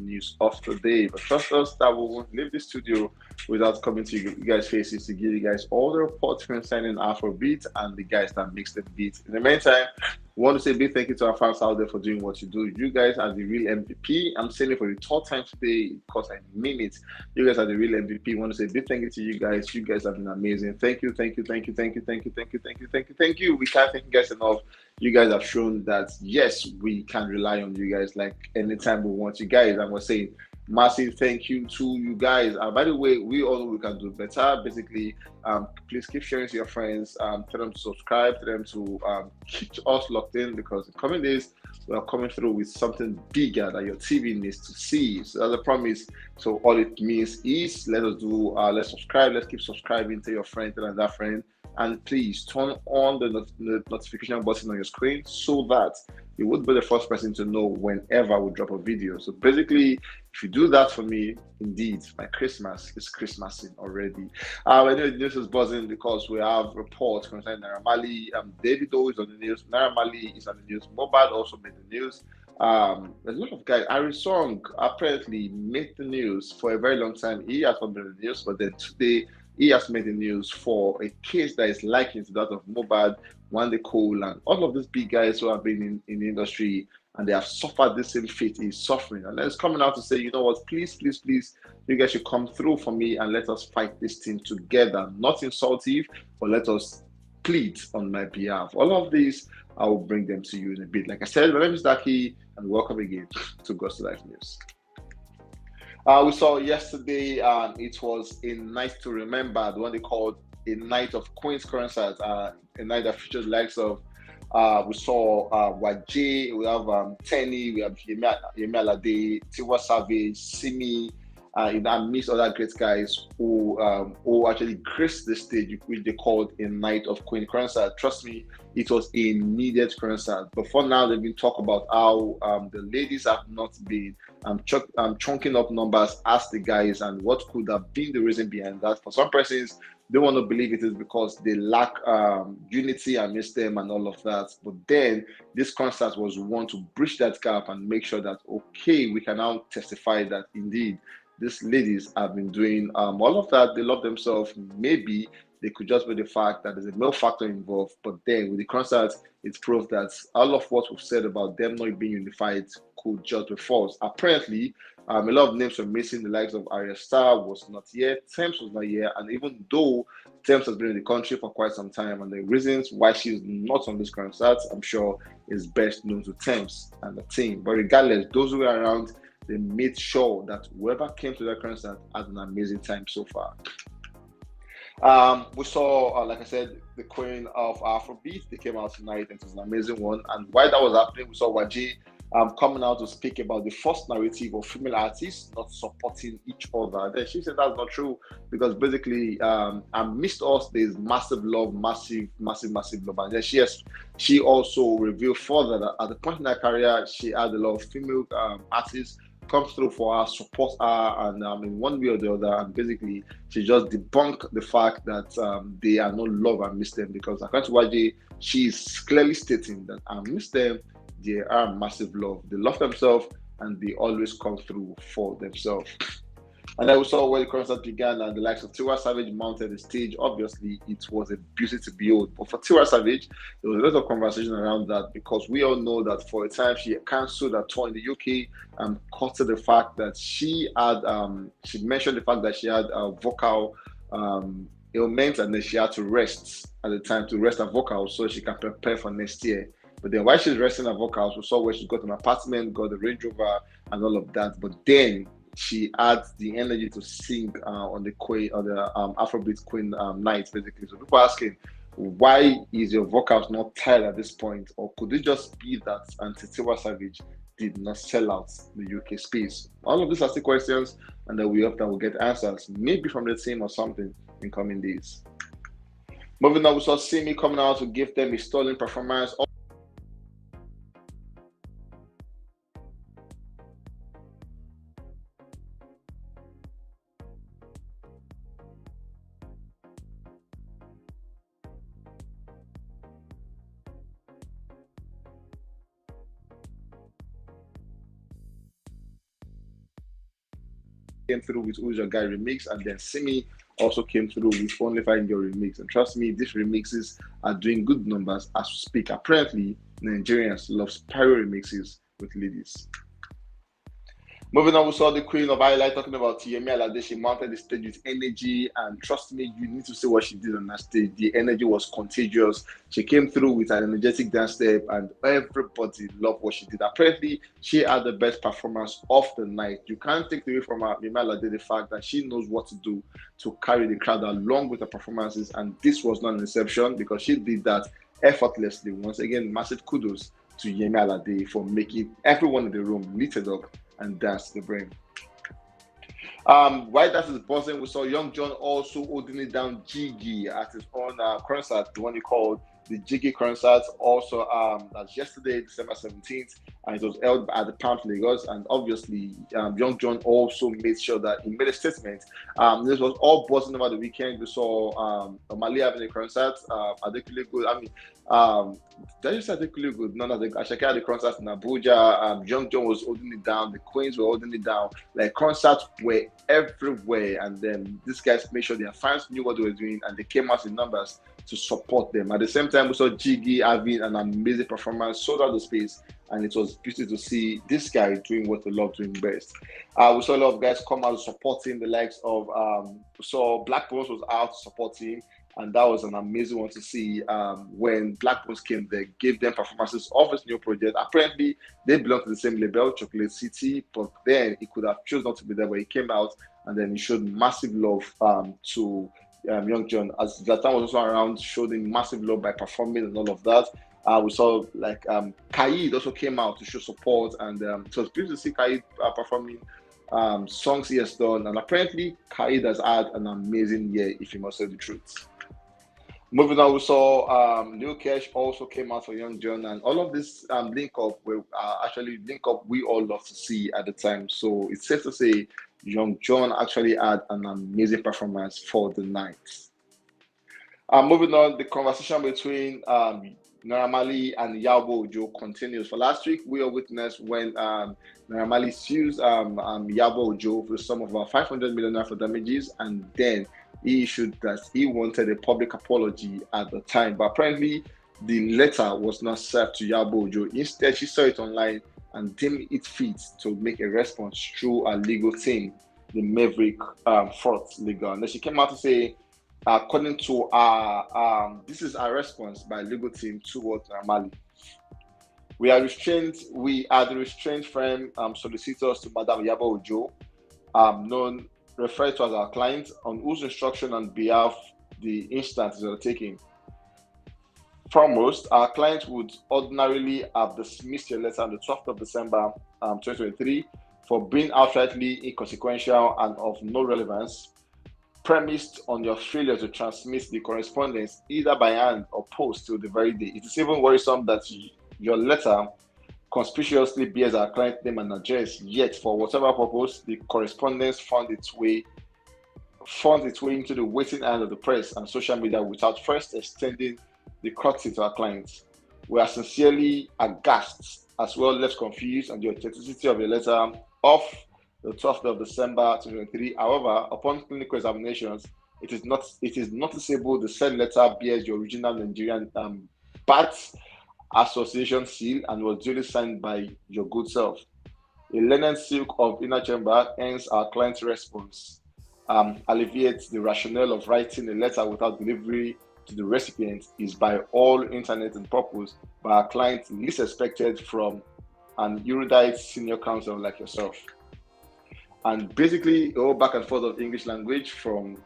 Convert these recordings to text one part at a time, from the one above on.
news of the day. But trust us that we won't leave the studio without coming to you guys' faces to give you guys all the reports concerning Afrobeat and the guys that mix the beats. In the meantime, we want to say a big thank you to our fans out there for doing what you do. You guys are the real MVP. I'm saying it for the third time today because I mean it. You guys are the real MVP. I want to say a big thank you to you guys. You guys have been amazing. Thank you, thank you, thank you, thank you, thank you, thank you, thank you, thank you, thank you. We can't thank you guys enough. You guys have shown that yes, we can rely on you guys like anytime we want you guys. I was saying massive thank you to you guys. By the way, we all know we can do better. Basically, please keep sharing to your friends. Tell them to subscribe. Tell them to keep us locked in because in coming days we are coming through with something bigger that your TV needs to see. So that's a promise. So all it means is let's subscribe. Let's keep subscribing to your friend and that friend. And please turn on the notification button on your screen so that you would be the first person to know whenever we drop a video. So basically, if you do that for me, indeed, my Christmas is Christmasing already. I know the news is buzzing because we have reports concerning Naira Marley. Davido is on the news. Naira Marley is on the news. Mobile also made the news. There's a lot of guys. Harrysong apparently made the news for a very long time. He has not been in the news, but then today he has made the news for a case that is likened to that of Mobad, Wande Cole, and all of these big guys who have been in the industry and they have suffered the same fate he's suffering. And then it's coming out to say, you know what, please, please, please, you guys should come through for me and let us fight this thing together. Not insultive, but let us plead on my behalf. All of these, I will bring them to you in a bit. Like I said, my name is Daki, and welcome again to God's Life News. We saw yesterday, it was a night to remember, the one they called a night of Queen's concert, a night that featured likes of, we saw Waje, we have Teni, we have Yemi Alade, Tiwa Savage, Simi, and mix other great guys who actually graced the stage, which they called a night of Queen concert. Trust me, it was a needed concert. But for now, they've been talking about how the ladies have not been chunking up numbers as the guys, and what could have been the reason behind that. For some persons, they want to believe it is because they lack unity amidst them and all of that. But then this concert was one to bridge that gap and make sure that okay, we can now testify that indeed these ladies have been doing all of that. They love themselves. Maybe they could just be the fact that there's a male factor involved. But then with the concert, it's proof that all of what we've said about them not being unified could just be false. Apparently, a lot of names were missing. The likes of Arya Star was not here. Thames was not here. And even though Thames has been in the country for quite some time, and the reasons why she's not on this concert, I'm sure, is best known to Thames and the team. But regardless, those who were around, they made sure that whoever came to that concert had an amazing time so far. We saw, like I said, the Queen of Afrobeat. They came out tonight, and it was an amazing one. And while that was happening, we saw Waje coming out to speak about the first narrative of female artists not supporting each other. And then she said that's not true because basically, amidst us, there's massive love, massive, massive, massive love. And then she also revealed further that at the point in her career, she had a lot of female artists come through for her, support her, and in one way or the other, and basically she just debunked the fact that they are no love amidst them because according to YJ, she's clearly stating that amidst them, they are massive love. They love themselves and they always come through for themselves. And then we saw when the concert began and the likes of Tiwa Savage mounted the stage. Obviously, it was a beauty to behold. But for Tiwa Savage, there was a lot of conversation around that because we all know that for a time she cancelled a tour in the UK and cut to the fact that she mentioned the fact that she had a vocal ailment and then she had to rest at the time to rest her vocals so she can prepare for next year. But then while she's resting her vocals, we saw where she got an apartment, got the Range Rover and all of that. But then she had the energy to sing on the Queen, on the Afrobeat Queen night, basically. So people are asking, why is your vocals not tired at this point? Or could it just be that Tiwa Savage did not sell out the UK space? All of these are still questions, and then we hope that we'll get answers, maybe from the team or something in coming days. Moving on, we saw Simi coming out to give them a stunning performance. came through with Who's Your Guy remix, and then Simi also came through with Only Find Your remix. And trust me, these remixes are doing good numbers as we speak. Apparently, Nigerians love pyro remixes with ladies. Moving on, we saw the Queen of Highlight talking about Yemi Alade. She mounted the stage with energy, and trust me, you need to see what she did on that stage. The energy was contagious. She came through with an energetic dance step, and everybody loved what she did. Apparently, she had the best performance of the night. You can't take away from her, Yemi Alade, the fact that she knows what to do to carry the crowd along with her performances, and this was not an exception because she did that effortlessly. Once again, massive kudos to Yemi Alade for making everyone in the room lit it up and dance to the brain. While that is buzzing, we saw Young Jonn also holding it down Jiggy at his own concert, the one he called the Jiggy concert. Also, that's yesterday, December 17th, and it was held at the Palm Lagos. And obviously, Young Jonn also made sure that he made a statement. This was all buzzing over the weekend. We saw Mali having a concert. Adekunle Gold. I mean, did I just say Adekunle Gold? No, I checked out the concert in Abuja. Young Jonn was holding it down. The Queens were holding it down. Like, concerts were everywhere. And then these guys made sure their fans knew what they were doing, and they came out in numbers to support them. At the same time, we saw Jiggy having an amazing performance, sold out the space, and it was beautiful to see this guy doing what they love doing best. We saw a lot of guys come out supporting the likes of, we saw Black Bones was out supporting, and that was an amazing one to see. When Black Bones came, they gave them performances of his new project. Apparently, they belong to the same label, Chocolate City, but then he could have chosen not to be there, but he came out and then he showed massive love to Young Jonn, as Zlatan was also around, showed him massive love by performing and all of that. We saw like Kaid also came out to show support, and it was beautiful to see Kaid performing songs he has done. And apparently, Kaid has had an amazing year, if you must say the truth. Moving on, we saw Lil Kesh also came out for Young Jonn, and all of this link up were actually link up we all love to see at the time. So it's safe to say Young Jonn actually had an amazing performance for the night. Moving on, the conversation between Naira Marley and Yabo Ojo continues. For last week, we all witnessed when Naira Marley sues Yabo Ojo for the sum of about 500 million naira for damages, and then he issued that he wanted a public apology at the time. But apparently, the letter was not served to Yabo Ojo. Instead, she saw it online and deemed it fit to make a response through a legal team, the Maverick Fourth Legal. And then she came out to say, according to our, this is our response by legal team towards Mali. We are the restraint firm solicitors to Madam Yabo Ojo, known referred to as our client, on whose instruction and behalf the instance is undertaking. Foremost, our client would ordinarily have dismissed your letter on the 12th of December 2023 for being outrightly inconsequential and of no relevance, premised on your failure to transmit the correspondence either by hand or post till the very day. It is even worrisome that your letter conspicuously bears our client name and address, yet for whatever purpose, the correspondence found its way into the waiting hand of the press and social media without first extending the courtesy to our clients. We are sincerely aghast, as well left confused, on the authenticity of your letter of the 12th of December 2023. However, upon clinical examinations, it is noticeable the said letter bears the original Nigerian BAT Association seal and was duly signed by your good self. A linen silk of inner chamber ends our client's response, alleviates the rationale of writing a letter without delivery to the recipient is by all intent and purpose by our client least expected from an erudite senior counsel like yourself. And basically, all back and forth of English language from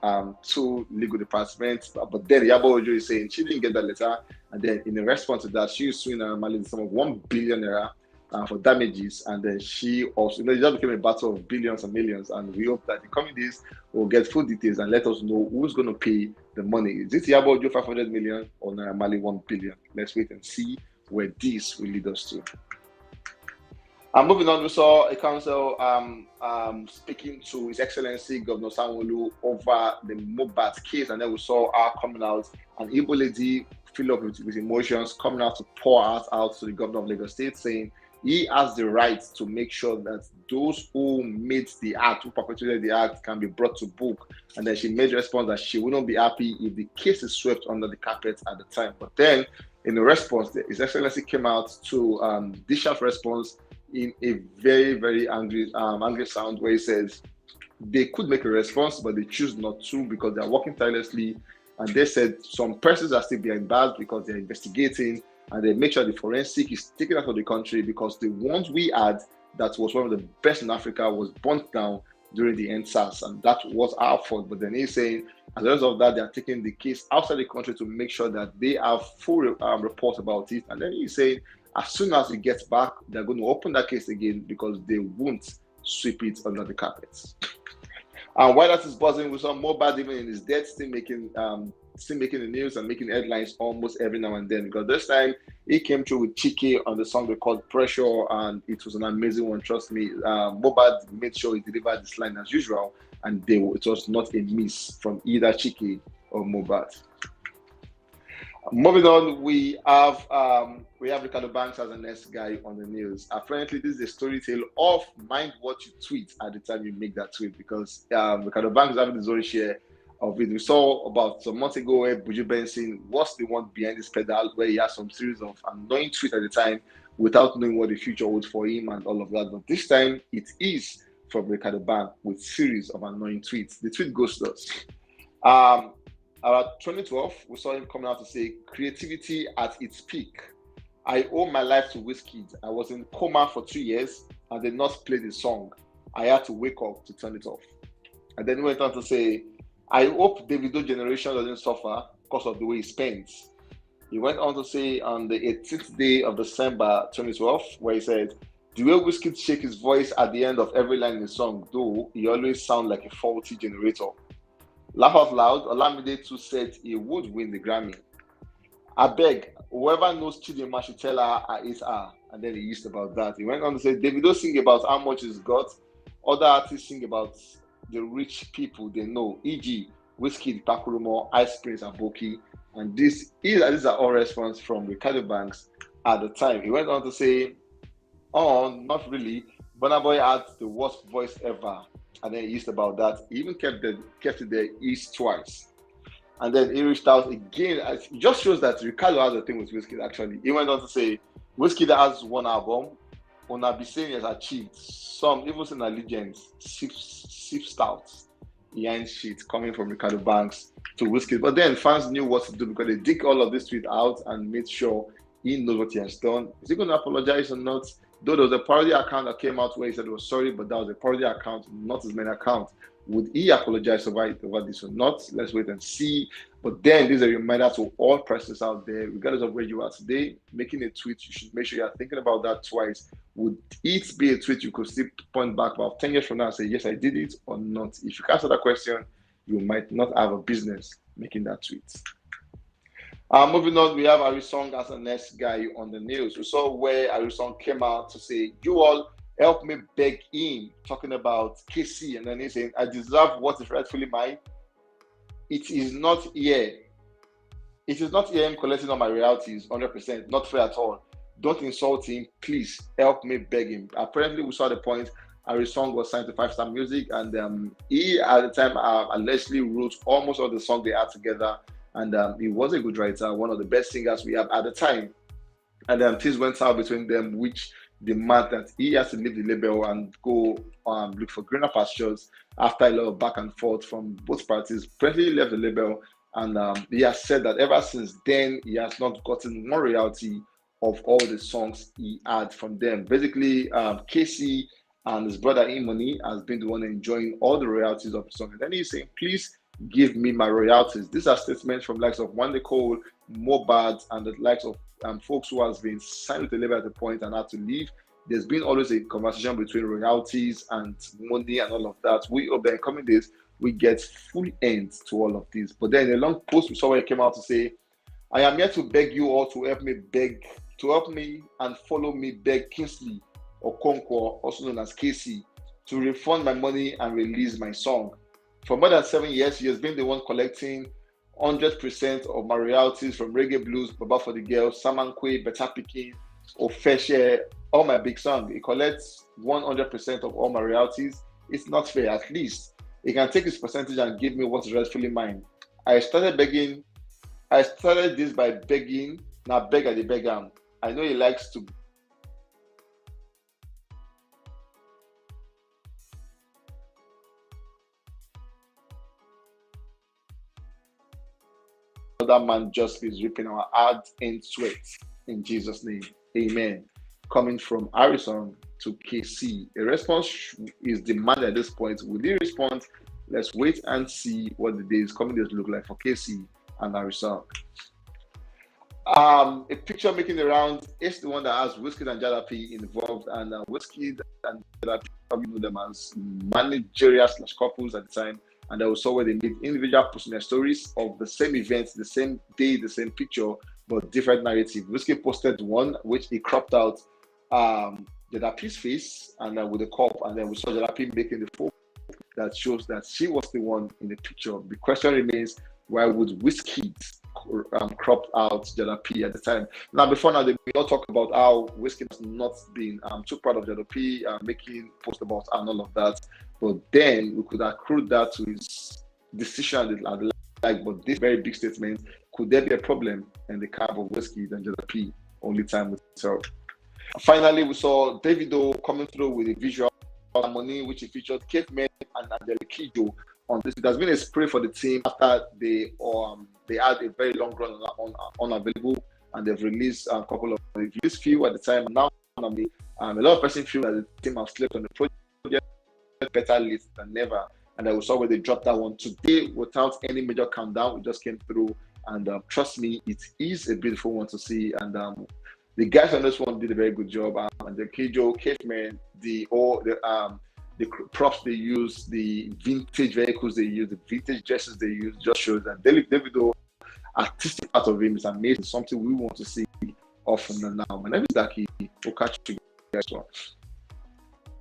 two legal departments. But then Yabo Ojo is saying she didn't get that letter. And then in response to that, she was suing Mali the sum of 1 billion naira for damages. And then she also, it just became a battle of billions and millions. And we hope that in the coming days, we'll get full details and let us know who's going to pay the money. Is it Yabo Ojo 500 million or Naira Marley 1 billion? Let's wait and see where this will lead us to. And moving on, we saw a council speaking to His Excellency Governor Sanwo-Olu over the Mobat case, and then we saw her coming out, an Igbo lady filled up with emotions, coming out to pour out to the governor of Lagos State, saying he has the right to make sure that those who made the act, who perpetrated the act, can be brought to book. And then she made a response that she wouldn't be happy if the case is swept under the carpet at the time. But then, in the response, His Excellency came out to dish out response in a very, very angry sound, where he says they could make a response, but they choose not to because they're working tirelessly. And they said some persons are still behind bars because they're investigating, and they make sure the forensic is taken out of the country because the ones we had that was one of the best in Africa was burnt down during the NSAS, and that was our fault. But then he's saying, as a result of that, they are taking the case outside the country to make sure that they have full reports about it. And then he's saying, as soon as he gets back, they're going to open that case again because they won't sweep it under the carpets. And while that is buzzing, we saw Mohbad even in his death still making the news and making headlines almost every now and then. Because this time he came through with Chike on the song they called Pressure, and it was an amazing one. Trust me, Mohbad made sure he delivered this line as usual, and it was not a miss from either Chike or Mohbad. Moving on, we have Ricardo Banks as the next guy on the news. Apparently, this is a story tale of mind what you tweet at the time you make that tweet, because Ricardo Banks is having his own share of it. We saw about some months ago where Buju Benson was the one behind this pedal, where he had some series of annoying tweets at the time without knowing what the future holds for him and all of that. But this time, it is from Ricardo Banks with series of annoying tweets. The tweet goes to us. About 2012, we saw him coming out to say, creativity at its peak. I owe my life to Wizkid. I was in coma for 2 years and did not play the song. I had to wake up to turn it off. And then he went on to say, I hope Davido generation doesn't suffer because of the way he spends. He went on to say on the 18th day of December 2012, where he said, the way Wizkid shake his voice at the end of every line in the song, though, he always sounds like a faulty generator. Laugh out loud, Olamide too said he would win the Grammy. I beg, whoever knows Chidinma should tell her I hate her. And then he used about that. He went on to say, Davido sing about how much he's got. Other artists sing about the rich people they know, e.g. Wizkid, Pakurumo, Ice Prince, and Boki. And these are all response from Ricardo Banks at the time. He went on to say, oh, not really. Burna Boy had the worst voice ever. And then he used about that. He even kept it there east twice. And then he reached out again. It just shows that Ricardo has a thing with Wizkid, actually. He went on to say, Wizkid has one album. Onabiseni has achieved some, even in allegiance, sip stouts behind shit coming from Ricardo Banks to Wizkid. But then fans knew what to do because they dig all of this tweet out and made sure he knows what he has done. Is he going to apologize or not? Though there was a parody account that came out where he said he was sorry, but that was a parody account, not his main account. Would he apologize over this or not? Let's wait and see. But then this is a reminder to all persons out there, regardless of where you are today, making a tweet, you should make sure you're thinking about that twice. Would it be a tweet you could still point back about 10 years from now and say, yes, I did it or not? If you can answer that question, you might not have a business making that tweet. Moving on, we have Harrysong as the next guy on the news. We saw where Harrysong came out to say, you all help me beg him, talking about KC, and then he's saying, I deserve what is rightfully mine. It is not here. It is not here him collecting all my royalties, 100%, not fair at all. Don't insult him, please help me beg him. Apparently, we saw the point, Harrysong was signed to 5-Star Music, and he, at the time, allegedly wrote almost all the songs they had together. And he was a good writer, one of the best singers we have at the time. And things went out between them, which demand that he has to leave the label and go look for greener pastures after a lot of back and forth from both parties. Apparently, he left the label, and he has said that ever since then, he has not gotten more royalty of all the songs he had from them. Basically, Casey and his brother Imoni has been the one enjoying all the royalties of the song. And then he's saying, please give me my royalties. These are statements from likes of Wande Cole, Mohbad, and the likes of folks who has been signed with the label at the point and had to leave. There's been always a conversation between royalties and money and all of that. We hope that in coming days, we get full end to all of this. But then in a long post, we saw where he came out to say, I am here to beg you all to help me and follow me beg Kingsley Okonkwo, also known as Casey, to refund my money and release my song. For more than 7 years, he has been the one collecting 100% of my royalties from Reggae Blues, Baba for the Girls, Samankwe, Better Picking, or fair share all my big song. He collects 100% of all my royalties. It's not fair. At least he can take his percentage and give me what's rightfully mine. I started begging. I started this by begging. Now beg at the beg him. I know he likes to that man just is ripping our hard and sweat in Jesus' name. Amen. Coming from Harrysong to KC. A response is demanded at this point. Will he respond? Let's wait and see what the coming days look like for KC and Harrysong. A picture making the rounds is the one that has Whiskey and Jadapi involved, and Whiskey and Jadapi probably know them as managerial / couples at the time. And I saw where they made individual posting their stories of the same event, the same day, the same picture, but different narrative. Whiskey posted one which he cropped out Jadapi's face and with the cup, and then we saw Jadapi making the photo that shows that she was the one in the picture. The question remains, why would Whiskey cropped out Jadapi at the time? Now, before now, we all talk about how Whiskey has not been too proud of Jadapi, making posts about and all of that. But then we could accrue that to his decision. But this very big statement, could there be a problem in the camp of Whiskey and Jadapi? Only time will tell. Finally, we saw Davido coming through with a visual harmony, which he featured Caveman and Angelique on this. It has been a spray for the team after they had a very long run unavailable, and they've released a couple of release few at the time. Now, a lot of person feel that the team have slept on the project better late than never, and I saw where they dropped that one today without any major countdown. It just came through, and trust me, it is a beautiful one to see. And the guys on this one did a very good job. And the Caveman, the props they use, the vintage vehicles they use, the vintage dresses they use, just shows that Davido artistic part of him is amazing. Something we want to see often and now. My name is Daki. We'll catch you guys.